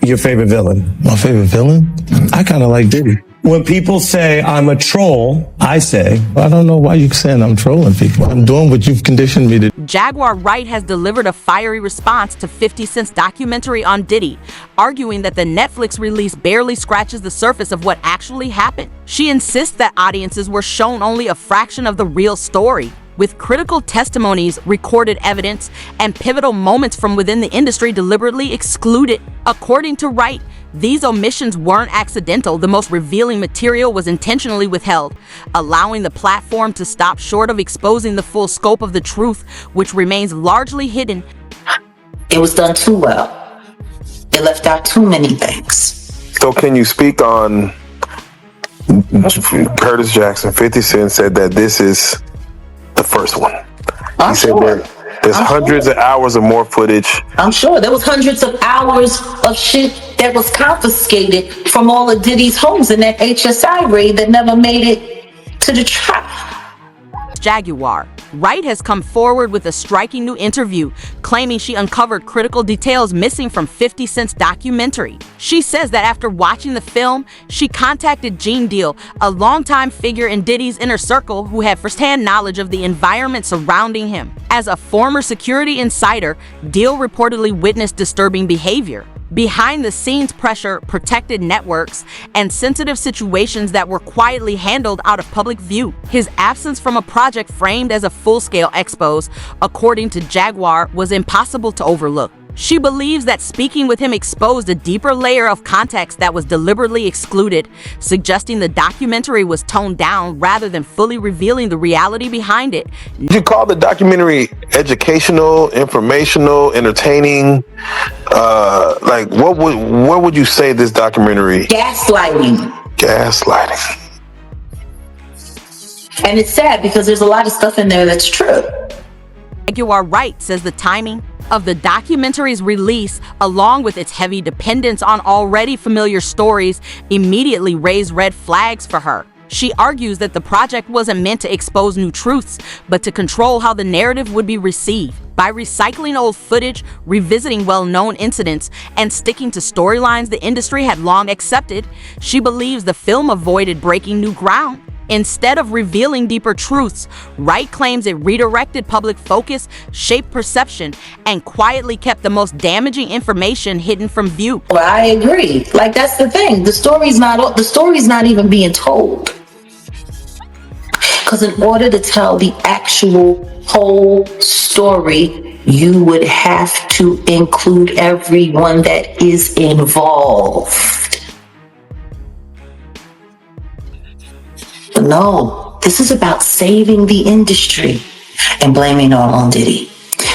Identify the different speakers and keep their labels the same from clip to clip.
Speaker 1: your favorite villain?
Speaker 2: My favorite villain? I kind of like Diddy.
Speaker 1: When people say I'm a troll, I say,
Speaker 2: I don't know why you're saying I'm trolling people. I'm doing what you've conditioned me to.
Speaker 3: Jaguar Wright has delivered a fiery response to 50 Cent's documentary on Diddy, arguing that the Netflix release barely scratches the surface of what actually happened. She insists that audiences were shown only a fraction of the real story, with critical testimonies, recorded evidence, and pivotal moments from within the industry deliberately excluded. According to Wright, these omissions weren't accidental. The most revealing material was intentionally withheld, allowing the platform to stop short of exposing the full scope of the truth, which remains largely hidden.
Speaker 4: It was done too well. It left out too many things.
Speaker 5: So can you speak on Curtis Jackson? 50 Cent said that this is the first one.
Speaker 4: I'm sure.
Speaker 5: There's hundreds of hours of more footage.
Speaker 4: I'm sure there was hundreds of hours of shit that was confiscated from all of Diddy's homes in that HSI raid that never made it to the trial.
Speaker 3: Jaguar Wright has come forward with a striking new interview, claiming she uncovered critical details missing from 50 Cent's documentary. She says that after watching the film, she contacted Gene Deal, a longtime figure in Diddy's inner circle who had firsthand knowledge of the environment surrounding him. As a former security insider, Deal reportedly witnessed disturbing behavior, behind-the-scenes pressure, protected networks, and sensitive situations that were quietly handled out of public view. His absence from a project framed as a full-scale expose, according to Jaguar, was impossible to overlook. She believes that speaking with him exposed a deeper layer of context that was deliberately excluded, suggesting the documentary was toned down rather than fully revealing the reality behind it.
Speaker 5: You call the documentary educational, informational, entertaining? What would you say this documentary?
Speaker 4: Gaslighting. And it's sad because there's a lot of stuff in there that's true.
Speaker 3: Jaguar Wright says the timing of the documentary's release, along with its heavy dependence on already familiar stories, immediately raised red flags for her. She argues that the project wasn't meant to expose new truths, but to control how the narrative would be received. By recycling old footage, revisiting well-known incidents, and sticking to storylines the industry had long accepted, she believes the film avoided breaking new ground. Instead of revealing deeper truths, Wright claims it redirected public focus, shaped perception, and quietly kept the most damaging information hidden from view.
Speaker 4: Well, I agree. Like, that's the thing. The story's not even being told. Because in order to tell the actual whole story, you would have to include everyone that is involved. But no, this is about saving the industry and blaming it all on Diddy.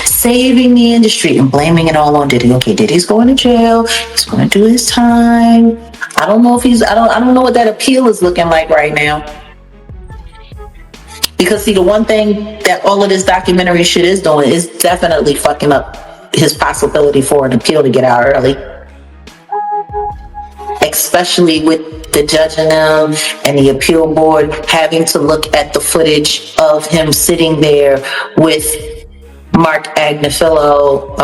Speaker 4: Saving the industry and blaming it all on Diddy. Okay, Diddy's going to jail. He's going to do his time. I don't know what that appeal is looking like right now. Because see, the one thing that all of this documentary shit is doing is definitely fucking up his possibility for an appeal to get out early. Especially with the judge and them and the appeal board having to look at the footage of him sitting there with Mark Agnifilo,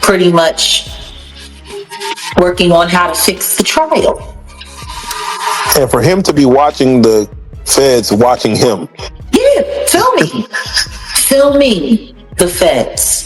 Speaker 4: pretty much working on how to fix the trial.
Speaker 5: And for him to be watching the feds watching him.
Speaker 4: Yeah, film me, the feds.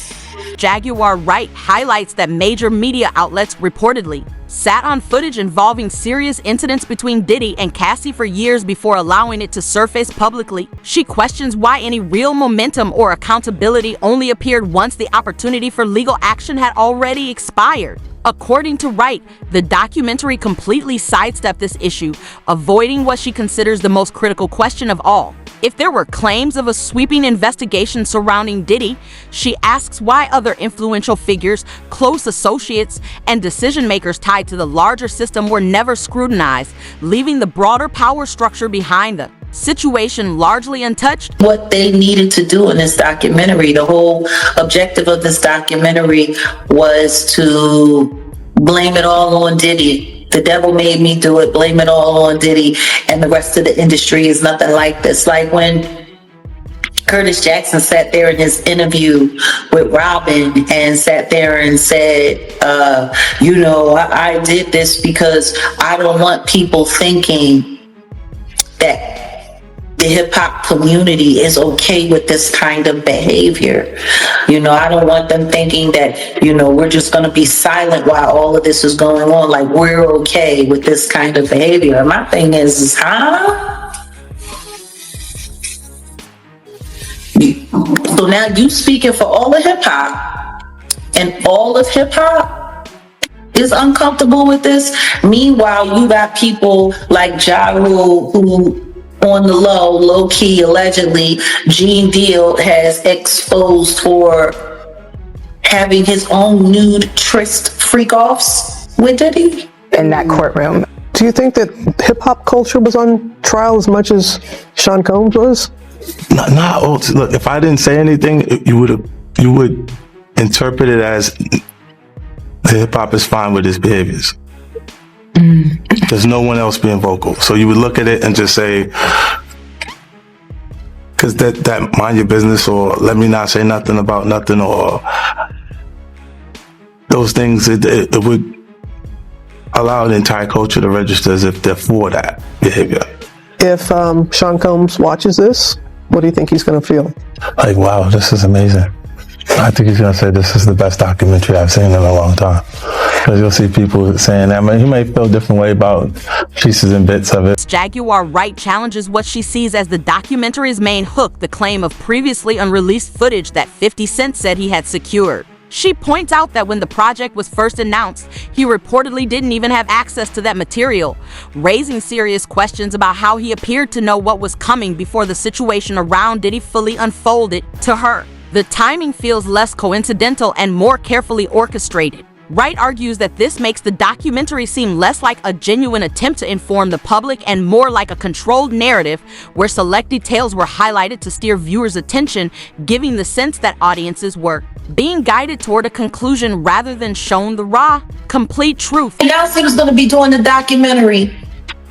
Speaker 3: Jaguar Wright highlights that major media outlets reportedly sat on footage involving serious incidents between Diddy and Cassie for years before allowing it to surface publicly. She questions why any real momentum or accountability only appeared once the opportunity for legal action had already expired. According to Wright, the documentary completely sidestepped this issue, avoiding what she considers the most critical question of all. If there were claims of a sweeping investigation surrounding Diddy, she asks why other influential figures, close associates, and decision-makers tied to the larger system were never scrutinized, leaving the broader power structure behind the situation largely untouched.
Speaker 4: What they needed to do in this documentary, the whole objective of this documentary was to blame it all on Diddy. The devil made me do it, blame it all on Diddy, and the rest of the industry is nothing like this. Like when Curtis Jackson sat there in his interview with Robin and sat there and said, I did this because I don't want people thinking that the hip hop community is okay with this kind of behavior. I don't want them thinking that, we're just going to be silent while all of this is going on. Like, we're okay with this kind of behavior. And my thing is, So now you speaking for all of hip hop, and all of hip hop is uncomfortable with this. Meanwhile, you got people like Ja Rule who, on the low key, allegedly, Gene Deal has exposed for having his own nude tryst freak-offs with Diddy.
Speaker 6: In that courtroom.
Speaker 7: Do you think that hip hop culture was on trial as much as Sean Combs was?
Speaker 2: Look, if I didn't say anything, you would interpret it as hip hop is fine with his behaviors. There's no one else being vocal. So you would look at it and just say, because that mind your business, or let me not say nothing about nothing, or those things, it would allow the entire culture to register as if they're for that behavior.
Speaker 7: If Sean Combs watches this, what do you think he's going to feel?
Speaker 2: Like, wow, this is amazing. I think he's going to say this is the best documentary I've seen in a long time. Because you'll see people saying that. He may feel a different way about pieces and bits of it.
Speaker 3: Jaguar Wright challenges what she sees as the documentary's main hook, the claim of previously unreleased footage that 50 Cent said he had secured. She points out that when the project was first announced, he reportedly didn't even have access to that material, raising serious questions about how he appeared to know what was coming before the situation around Diddy fully unfolded to her. The timing feels less coincidental and more carefully orchestrated. Wright argues that this makes the documentary seem less like a genuine attempt to inform the public and more like a controlled narrative where select details were highlighted to steer viewers' attention, giving the sense that audiences were being guided toward a conclusion rather than shown the raw, complete truth.
Speaker 4: He announced he was going to be doing the documentary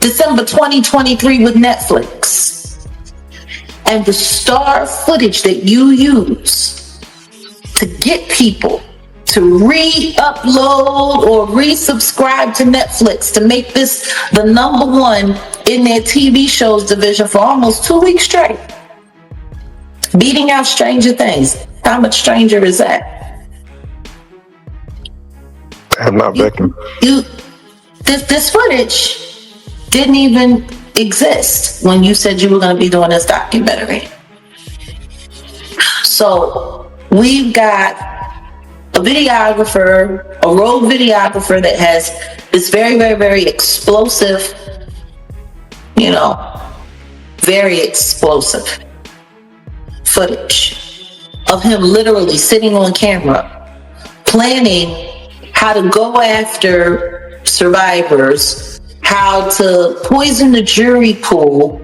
Speaker 4: December 2023 with Netflix. And the star footage that you use to get people to re-upload or resubscribe to Netflix to make this the #1 in their TV shows division for almost 2 weeks straight. Beating out Stranger Things. How much stranger is that?
Speaker 5: I'm not Beckham.
Speaker 4: This footage didn't even exist when you said you were going to be doing this documentary. So we've got a videographer, a rogue videographer that has this very, very, very explosive, very explosive footage of him literally sitting on camera, planning how to go after survivors, how to poison the jury pool,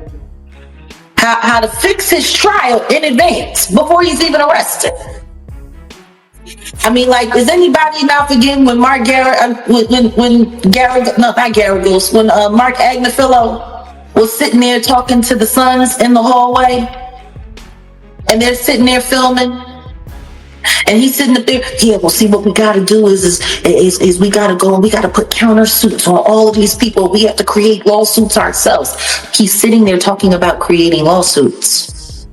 Speaker 4: how to fix his trial in advance before he's even arrested. I mean, like, is anybody not forgetting when Mark Garrett, when Mark Agnifilo was sitting there talking to the sons in the hallway, and they're sitting there filming, and he's sitting up there. Yeah, well, see, what we got to do is we got to go and we got to put countersuits on all of these people. We have to create lawsuits ourselves. He's sitting there talking about creating lawsuits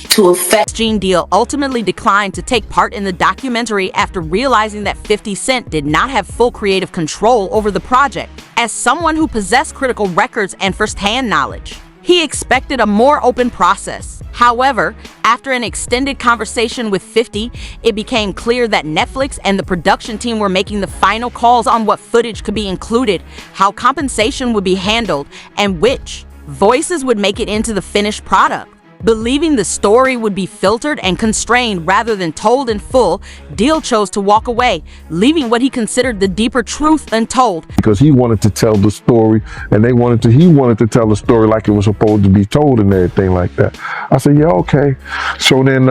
Speaker 4: to affect.
Speaker 3: Gene Deal ultimately declined to take part in the documentary after realizing that 50 Cent did not have full creative control over the project. As someone who possessed critical records and first-hand knowledge, he expected a more open process. However, after an extended conversation with 50, it became clear that Netflix and the production team were making the final calls on what footage could be included, how compensation would be handled, and which voices would make it into the finished product. Believing the story would be filtered and constrained rather than told in full, Deal chose to walk away, leaving what he considered the deeper truth untold.
Speaker 8: Because he wanted to tell the story, and he wanted to tell the story like it was supposed to be told and everything like that. I said, yeah, okay. So then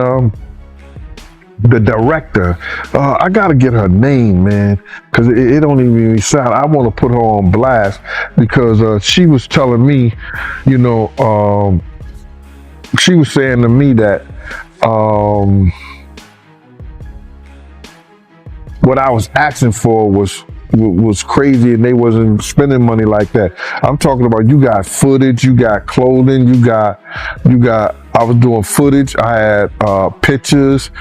Speaker 8: the director, I gotta get her name, man, because it don't even sound. I want to put her on blast because she was telling me, she was saying to me that what I was asking for was crazy, and they wasn't spending money like that. I'm talking about, you got footage, you got clothing, you got I was doing footage, I had pictures,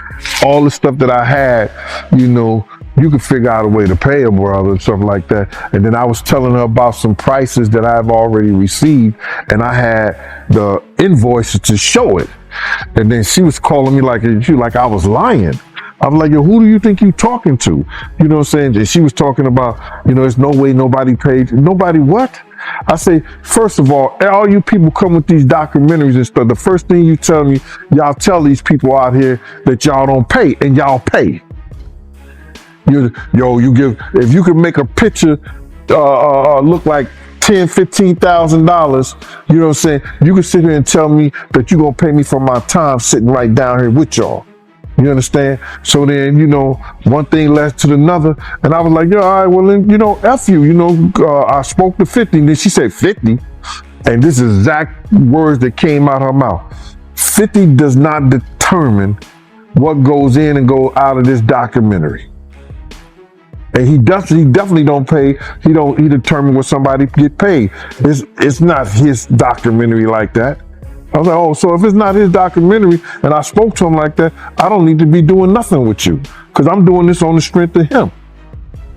Speaker 8: all the stuff that I had, you know, you could figure out a way to pay a brother and stuff like that. And then I was telling her about some prices that I've already received, and I had the invoices to show it. And then she was calling me like I was lying. I was like, yo, who do you think you talking to? You know what I'm saying? And she was talking about, you know, there's no way nobody paid. Nobody what? I say, first of all you people come with these documentaries and stuff, the first thing you tell me, y'all tell these people out here that y'all don't pay, and y'all pay. You give, if you can make a picture look like $10,000-$15,000, you know what I'm saying? You can sit here and tell me that you're gonna pay me for my time sitting right down here with y'all. You understand? So then, you know, one thing led to another, and I was like, yo, all right, well then, you know, F you, you know, I spoke to 50, and then she said 50, and this is exact words that came out her mouth. 50 does not determine what goes in and go out of this documentary. And he definitely don't pay. He determine what somebody get paid. It's not his documentary like that. I was like, oh, so if it's not his documentary and I spoke to him like that, I don't need to be doing nothing with you, because I'm doing this on the strength of him.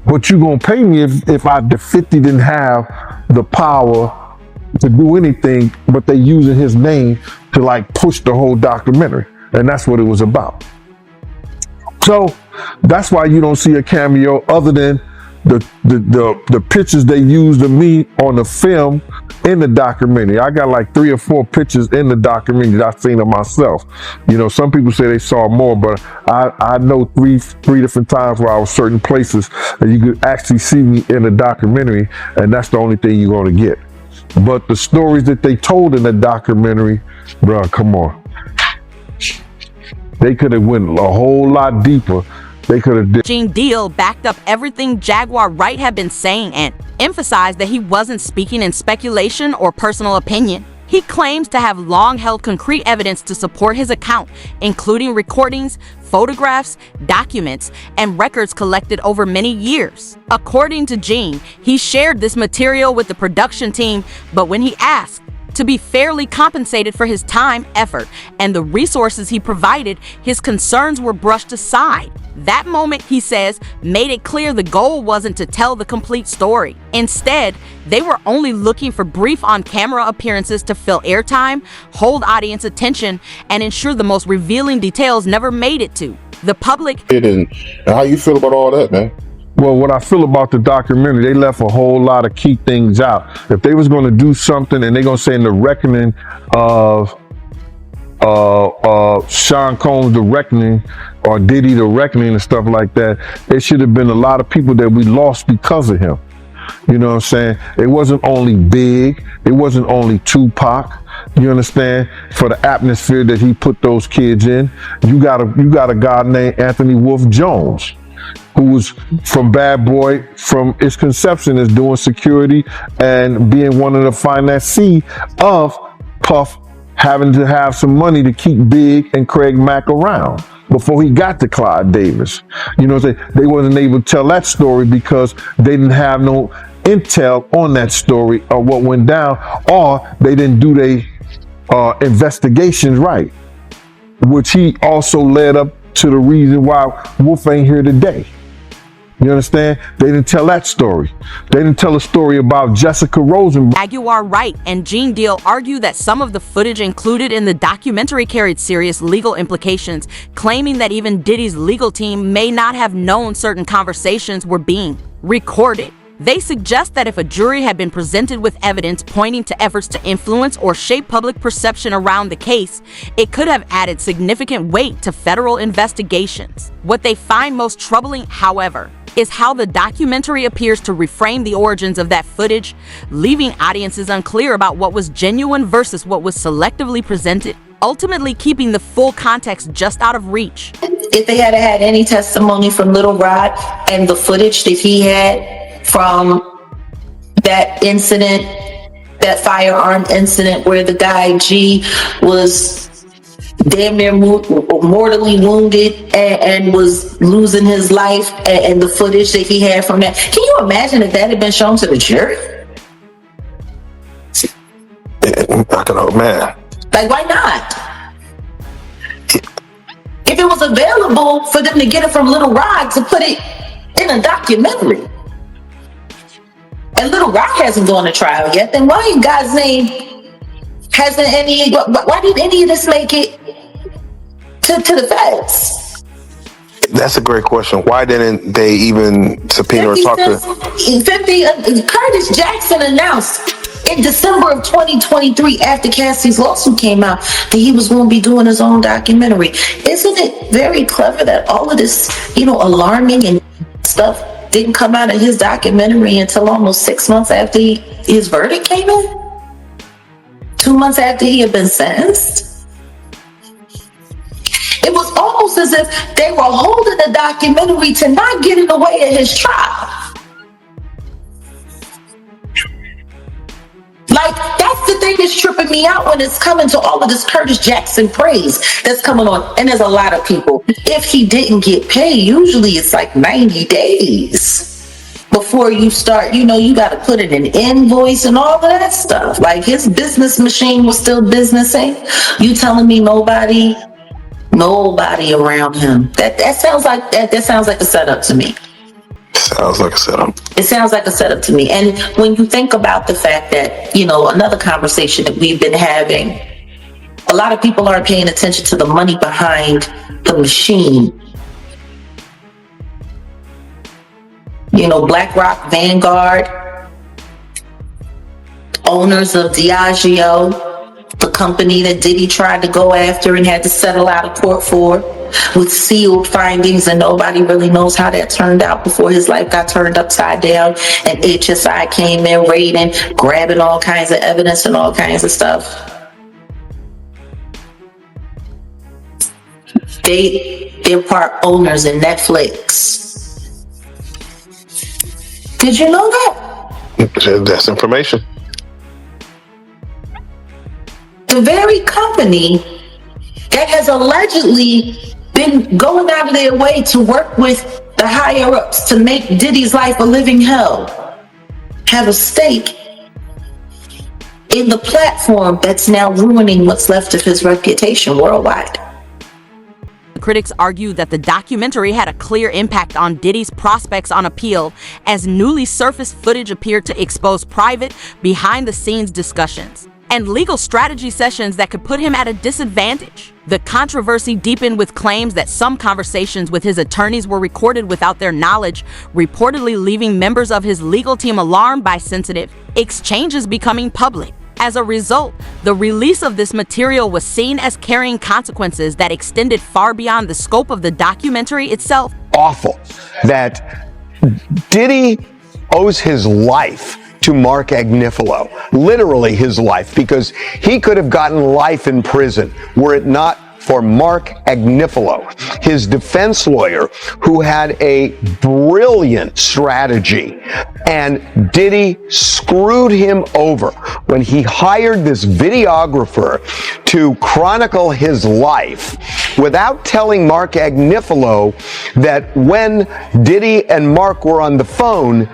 Speaker 8: But you gonna pay me if the 50 didn't have the power to do anything, but they using his name to like push the whole documentary. And that's what it was about. So that's why you don't see a cameo other than the pictures they used of me on the film in the documentary. I got like 3 or 4 pictures in the documentary that I've seen of myself. You know, some people say they saw more, but I know three different times where I was certain places that you could actually see me in the documentary, and that's the only thing you're going to get. But the stories that they told in the documentary, bro, come on. They could have went a whole lot deeper. They could have.
Speaker 3: Gene Deal backed up everything Jaguar Wright had been saying and emphasized that he wasn't speaking in speculation or personal opinion. He claims to have long held concrete evidence to support his account, including recordings, photographs, documents, and records collected over many years. According to Gene, he shared this material with the production team, but when he asked to be fairly compensated for his time, effort, and the resources he provided, his concerns were brushed aside. That moment, he says, made it clear the goal wasn't to tell the complete story. Instead, they were only looking for brief on-camera appearances to fill airtime, hold audience attention, and ensure the most revealing details never made it to the public.
Speaker 5: And how you feel about all that, man?
Speaker 8: Well, what I feel about the documentary, they left a whole lot of key things out. If they was going to do something and they're going to say in the reckoning of Sean Combs, the reckoning, or Diddy, the reckoning, and stuff like that, it should have been a lot of people that we lost because of him. You know what I'm saying? It wasn't only Big, it wasn't only Tupac. You understand? For the atmosphere that he put those kids in, you got a guy named Anthony Wolf Jones, who was from Bad Boy from its conception, is doing security and being one of the financiers of Puff having to have some money to keep Big and Craig Mack around before he got to Clyde Davis. You know what I'm saying? They wasn't able to tell that story because they didn't have no intel on that story or what went down, or they didn't do their investigations right, which he also led up to the reason why Wolf ain't here today. You understand? They didn't tell that story. They didn't tell a story about Jessica Rosenberg.
Speaker 3: Jaguar Wright and Gene Deal argue that some of the footage included in the documentary carried serious legal implications, claiming that even Diddy's legal team may not have known certain conversations were being recorded. They suggest that if a jury had been presented with evidence pointing to efforts to influence or shape public perception around the case, it could have added significant weight to federal investigations. What they find most troubling, however, is how the documentary appears to reframe the origins of that footage, leaving audiences unclear about what was genuine versus what was selectively presented, ultimately keeping the full context just out of reach.
Speaker 4: If they had had any testimony from Little Rod and the footage that he had from that incident that firearm incident where the guy G was damn near mortally wounded and was losing his life, and the footage that he had from that. Can you imagine if that had been shown to the jury?
Speaker 5: I can, oh man.
Speaker 4: Like, why not? If it was available for them to get it from Little Rod to put it in a documentary, and Little Rod hasn't gone to trial yet, then why in God's name hasn't any, why did any of this make it to the feds?
Speaker 5: That's a great question. Why didn't they even subpoena or talk to?
Speaker 4: Curtis Jackson announced in December of 2023, after Cassie's lawsuit came out, that he was going to be doing his own documentary. Isn't it very clever that all of this, alarming and stuff didn't come out of his documentary until almost 6 months after his verdict came in? 2 months after he had been sentenced? It was almost as if they were holding the documentary to not get in the way of his trial. Like, that's the thing that's tripping me out when it's coming to all of this Curtis Jackson praise that's coming on. And there's a lot of people, if he didn't get paid, usually it's like 90 days before you start, you got to put in an invoice and all of that stuff. Like, his business machine was still businessing. You telling me nobody around him? That sounds like a setup to me.
Speaker 5: Sounds like a setup.
Speaker 4: It sounds like a setup to me. And when you think about the fact that, another conversation that we've been having, a lot of people aren't paying attention to the money behind the machine. BlackRock, Vanguard, owners of Diageo, the company that Diddy tried to go after and had to settle out of court for, with sealed findings, and nobody really knows how that turned out before his life got turned upside down and HSI came in raiding, grabbing all kinds of evidence and all kinds of stuff. They're part owners in Netflix. Did you know that?
Speaker 5: That's information.
Speaker 4: The very company that has allegedly been going out of their way to work with the higher ups to make Diddy's life a living hell have a stake in the platform that's now ruining what's left of his reputation worldwide.
Speaker 3: Critics argue that the documentary had a clear impact on Diddy's prospects on appeal, as newly surfaced footage appeared to expose private, behind-the-scenes discussions and legal strategy sessions that could put him at a disadvantage. The controversy deepened with claims that some conversations with his attorneys were recorded without their knowledge, reportedly leaving members of his legal team alarmed by sensitive exchanges becoming public. As a result, the release of this material was seen as carrying consequences that extended far beyond the scope of the documentary itself.
Speaker 6: Awful that Diddy owes his life to Mark Agnifilo, literally his life, because he could have gotten life in prison were it not for Mark Agnifilo, his defense lawyer, who had a brilliant strategy. And Diddy screwed him over when he hired this videographer to chronicle his life without telling Mark Agnifilo that when Diddy and Mark were on the phone,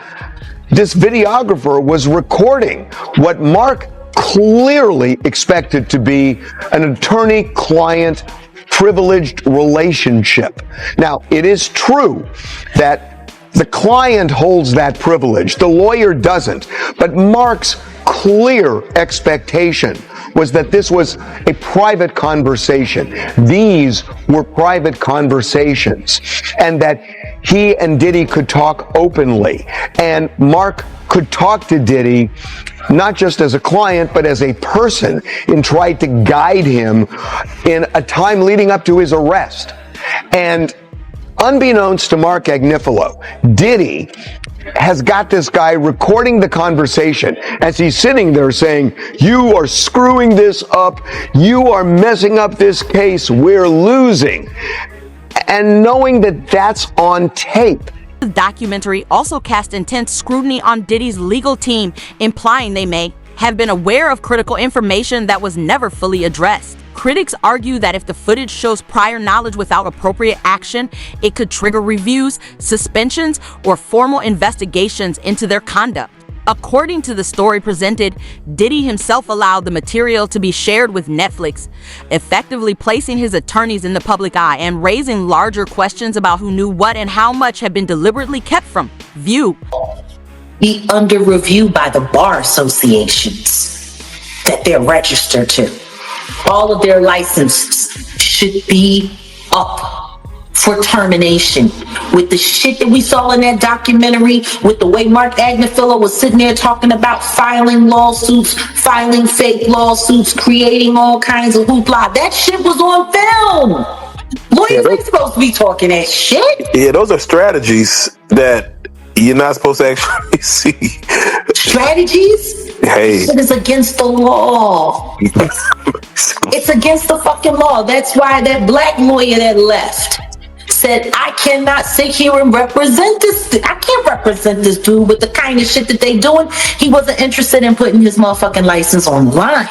Speaker 6: this videographer was recording what Mark clearly expected to be an attorney-client privileged relationship. Now, it is true that the client holds that privilege, the lawyer doesn't, but Mark's clear expectation was that this was a private conversation. These were private conversations, and that he and Diddy could talk openly, and Mark could talk to Diddy not just as a client, but as a person, and tried to guide him in a time leading up to his arrest. And unbeknownst to Mark Agnifilo, Diddy has got this guy recording the conversation as he's sitting there saying, "You are screwing this up. You are messing up this case. We're losing." And knowing that that's on tape.
Speaker 3: The documentary also cast intense scrutiny on Diddy's legal team, implying they may have been aware of critical information that was never fully addressed. Critics argue that if the footage shows prior knowledge without appropriate action, it could trigger reviews, suspensions, or formal investigations into their conduct. According to the story presented, Diddy himself allowed the material to be shared with Netflix, effectively placing his attorneys in the public eye and raising larger questions about who knew what and how much had been deliberately kept from view.
Speaker 4: Be under review by the bar associations that they're registered to. All of their licenses should be up for termination. With the shit that we saw in that documentary, with the way Mark Agnifilo was sitting there talking about filing lawsuits, filing fake lawsuits, creating all kinds of hoopla. That shit was on film. Lawyers ain't supposed to be talking that shit.
Speaker 5: Yeah, those are strategies that you're not supposed to actually see.
Speaker 4: Strategies?
Speaker 5: Hey.
Speaker 4: It is against the law. It's against the fucking law. That's why that black lawyer that left said, I cannot sit here and represent this. I can't represent this dude with the kind of shit that they doing. He wasn't interested in putting his motherfucking license on the line.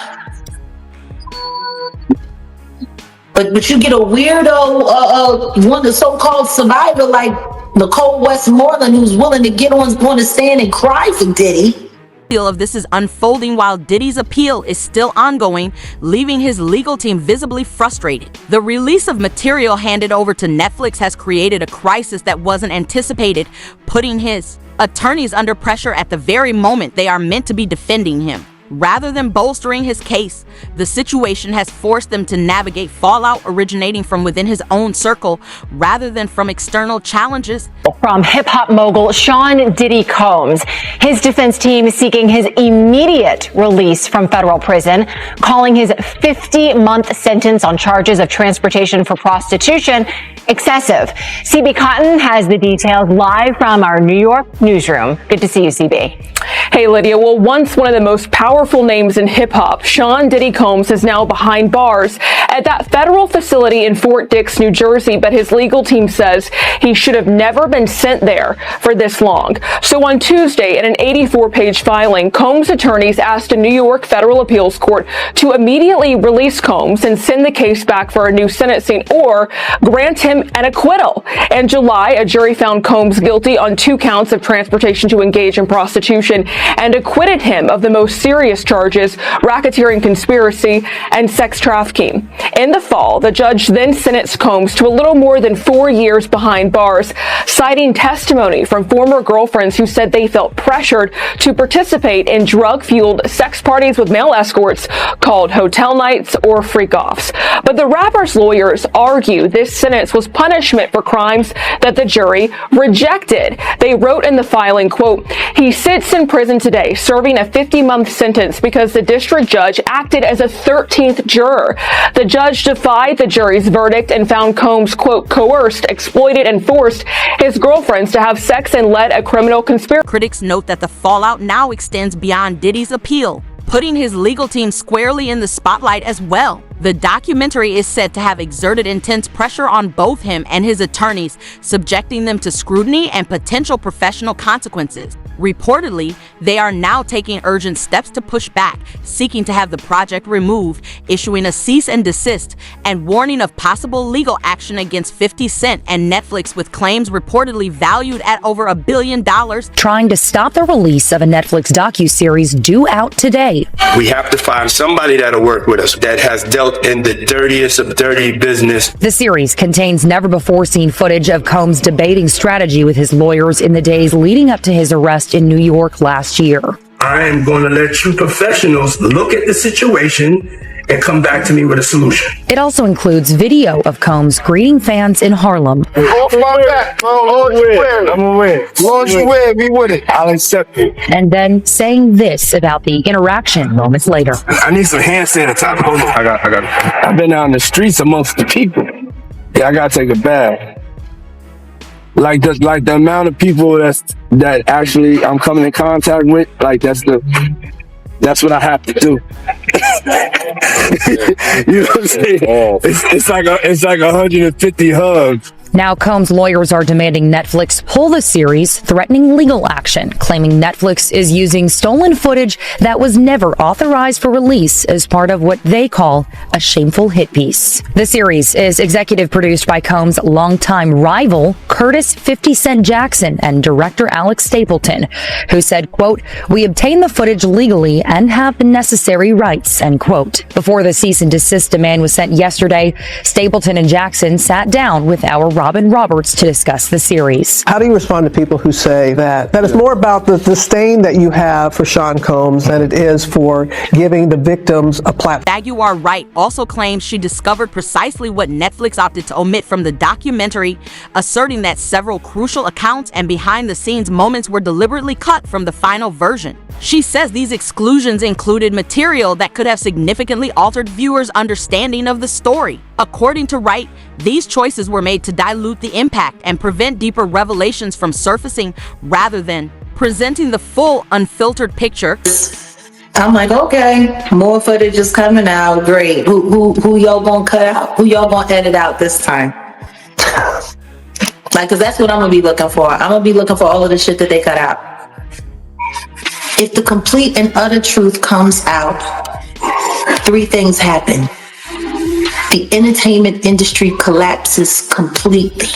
Speaker 4: But you get a weirdo, one the so-called survivor like Nicole Westmoreland, who's willing to get on the stand and cry for Diddy.
Speaker 3: Of this is unfolding while Diddy's appeal is still ongoing, leaving his legal team visibly frustrated. The release of material handed over to Netflix has created a crisis that wasn't anticipated, putting his attorneys under pressure at the very moment they are meant to be defending him. Rather than bolstering his case, the situation has forced them to navigate fallout originating from within his own circle rather than from external challenges.
Speaker 9: From hip-hop mogul Sean Diddy Combs, his defense team seeking his immediate release from federal prison, calling his 50-month sentence on charges of transportation for prostitution excessive. CB Cotton has the details live from our New York newsroom. Good to see you, CB.
Speaker 10: Hey, Lydia. Well, once one of the most powerful names in hip-hop, Sean Diddy Combs is now behind bars at that federal facility in Fort Dix, New Jersey, but his legal team says he should have never been sent there for this long. So on Tuesday, in an 84-page filing, Combs' attorneys asked a New York federal appeals court to immediately release Combs and send the case back for a new sentencing or grant him an acquittal. In July, a jury found Combs guilty on 2 counts of transportation to engage in prostitution and acquitted him of the most serious charges, racketeering conspiracy and sex trafficking. In the fall, the judge then sentenced Combs to a little more than 4 years behind bars, citing testimony from former girlfriends who said they felt pressured to participate in drug-fueled sex parties with male escorts called hotel nights or freak-offs. But the rapper's lawyers argue this sentence was punishment for crimes that the jury rejected. They wrote in the filing, quote, "He sits in prison today serving a 50-month sentence because the district judge acted as a 13th juror. The judge defied the jury's verdict and found Combs, quote, coerced, exploited, and forced his girlfriends to have sex and led a criminal conspiracy."
Speaker 3: Critics note that the fallout now extends beyond Diddy's appeal, putting his legal team squarely in the spotlight as well. The documentary is said to have exerted intense pressure on both him and his attorneys, subjecting them to scrutiny and potential professional consequences. Reportedly, they are now taking urgent steps to push back, seeking to have the project removed, issuing a cease and desist, and warning of possible legal action against 50 Cent and Netflix, with claims reportedly valued at over $1 billion.
Speaker 11: Trying to stop the release of a Netflix docuseries due out today.
Speaker 12: We have to find somebody that'll work with us that has dealt in the dirtiest of dirty business.
Speaker 11: The series contains never-before-seen footage of Combs debating strategy with his lawyers in the days leading up to his arrest in New York last year.
Speaker 12: I am going to let you professionals look at the situation and come back to me with a solution.
Speaker 11: It also includes video of Combs greeting fans in Harlem.
Speaker 12: Off my back. I'm aware. As long as you wear, be with it. I'll accept it.
Speaker 11: And then saying this about the interaction moments later.
Speaker 12: I need some hand sanitizer. Hold on. I got it. I've been out in the streets amongst the people. Yeah, I gotta take a bath. Like the amount of people that actually I'm coming in contact with, like that's what I have to do. You know what I'm saying? It's like 150 hugs.
Speaker 11: Now, Combs' lawyers are demanding Netflix pull the series, threatening legal action, claiming Netflix is using stolen footage that was never authorized for release as part of what they call a shameful hit piece. The series is executive produced by Combs' longtime rival, Curtis 50 Cent Jackson, and director Alex Stapleton, who said, quote, "We obtained the footage legally and have the necessary rights," end quote. Before the cease and desist demand was sent yesterday, Stapleton and Jackson sat down with our Robin Roberts to discuss the series.
Speaker 7: How do you respond to people who say that it's more about the disdain that you have for Sean Combs than it is for giving the victims a platform?
Speaker 3: Jaguar Wright also claims she discovered precisely what Netflix opted to omit from the documentary, asserting that several crucial accounts and behind-the-scenes moments were deliberately cut from the final version. She says these exclusions included material that could have significantly altered viewers' understanding of the story. According to Wright, these choices were made to dilute the impact and prevent deeper revelations from surfacing rather than presenting the full, unfiltered picture.
Speaker 4: I'm like, okay, more footage is coming out. Great. Who y'all gonna cut out? Who y'all gonna edit out this time? Like, cause that's what I'm gonna be looking for. I'm gonna be looking for all of the shit that they cut out. If the complete and utter truth comes out, three things happen. The entertainment industry collapses completely.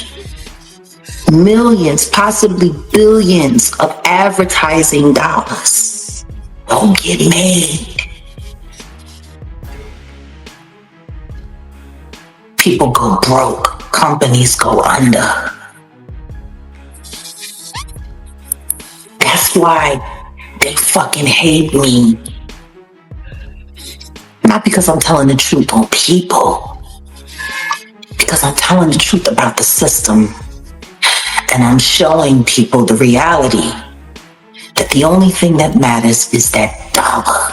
Speaker 4: Millions, possibly billions of advertising dollars don't get made. People go broke. Companies go under. That's why they fucking hate me. Not because I'm telling the truth on people. Because I'm telling the truth about the system. And I'm showing people the reality that the only thing that matters is that dollar.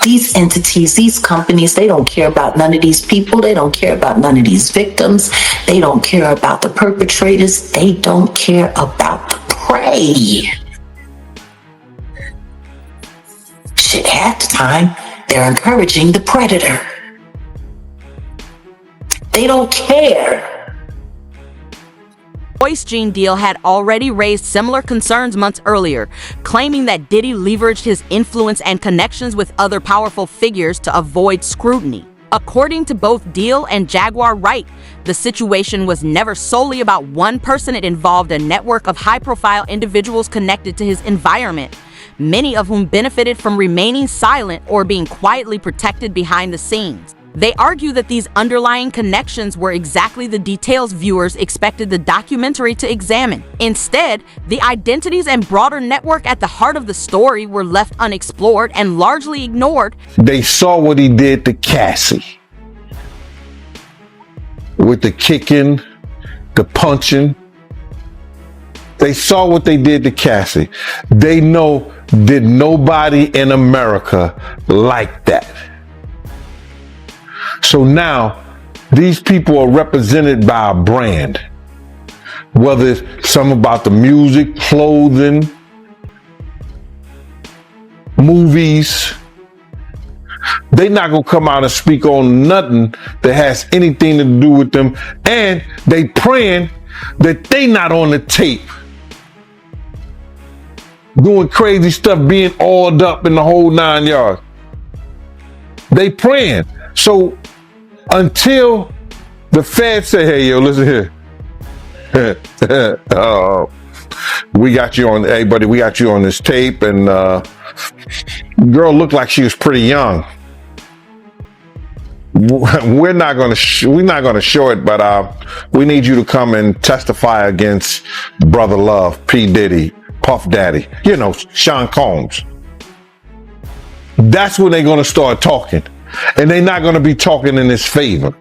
Speaker 4: These entities, these companies, they don't care about none of these people. They don't care about none of these victims. They don't care about the perpetrators. They don't care about the prey. Shit, half the time, they're encouraging the predator. They don't care.
Speaker 3: Voice Gene deal had already raised similar concerns months earlier, claiming that Diddy leveraged his influence and connections with other powerful figures to avoid scrutiny. According to both Deal and Jaguar Wright, the situation was never solely about one person. It involved a network of high-profile individuals connected to his environment, many of whom benefited from remaining silent or being quietly protected behind the scenes. They argue that these underlying connections were exactly the details viewers expected the documentary to examine. Instead, the identities and broader network at the heart of the story were left unexplored and largely ignored.
Speaker 8: They saw what he did to Cassie. With the kicking, the punching. They saw what they did to Cassie. They know that nobody in America liked that. So now, these people are represented by a brand. Whether it's some about the music, clothing, movies. They're not going to come out and speak on nothing that has anything to do with them. And they praying that they not on the tape. Doing crazy stuff, being oiled up in the whole 9 yards. They praying. So until the feds say, hey, yo, listen here. We got you on, hey, buddy, we got you on this tape. And girl looked like she was pretty young. We're not going to show it, but we need you to come and testify against Brother Love, P. Diddy, Puff Daddy, you know, Sean Combs. That's when they're going to start talking. And they're not going to be talking in his favor.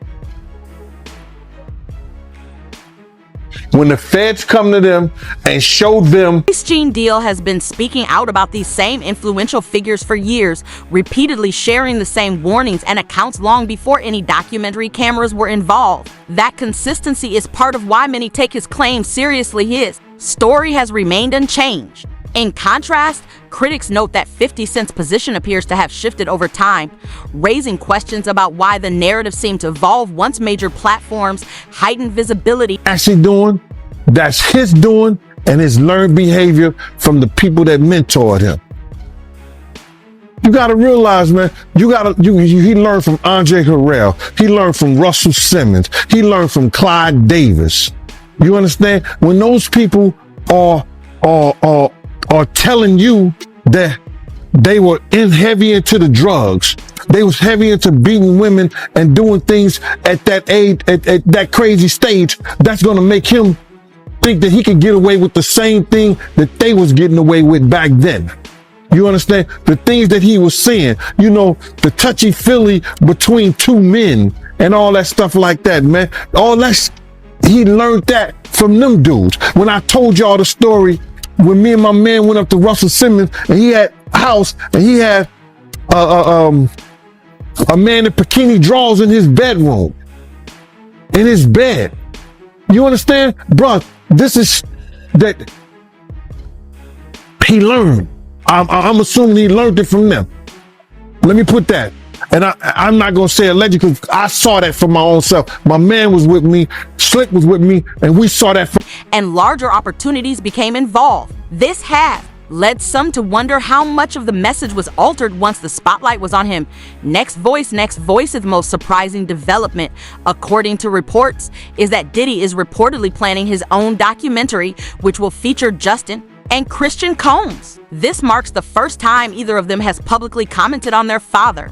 Speaker 8: When the feds come to them and show them.
Speaker 3: Voice Gene Deal has been speaking out about these same influential figures for years, repeatedly sharing the same warnings and accounts long before any documentary cameras were involved. That consistency is part of why many take his claims seriously. His story has remained unchanged. In contrast, critics note that 50 Cent's position appears to have shifted over time, raising questions about why the narrative seemed to evolve once major platforms heightened visibility.
Speaker 8: Actually doing, that's his doing and his learned behavior from the people that mentored him. You gotta realize, man, he learned from Andre Harrell. He learned from Russell Simmons. He learned from Clyde Davis. You understand? When those people are telling you that they were heavy into the drugs, they was heavy into beating women and doing things at that age, at that crazy stage, that's gonna make him think that he could get away with the same thing that they was getting away with back then. You understand? The things that he was saying, you know, the touchy-feely between two men and all that stuff like that, man. All that, he learned that from them dudes. When I told y'all the story, when me and my man went up to Russell Simmons and he had a house and he had a man in bikini drawers in his bedroom, in his bed. You understand? Bruh, this is that he learned. I'm assuming he learned it from them. Let me put that. And I'm not going to say alleged because I saw that for my own self. My man was with me, Slick was with me, and we saw that.
Speaker 3: And larger opportunities became involved. This had led some to wonder how much of the message was altered once the spotlight was on him. Next Voice is the most surprising development, according to reports, is that Diddy is reportedly planning his own documentary, which will feature Justin and Christian Combs. This marks the first time either of them has publicly commented on their father.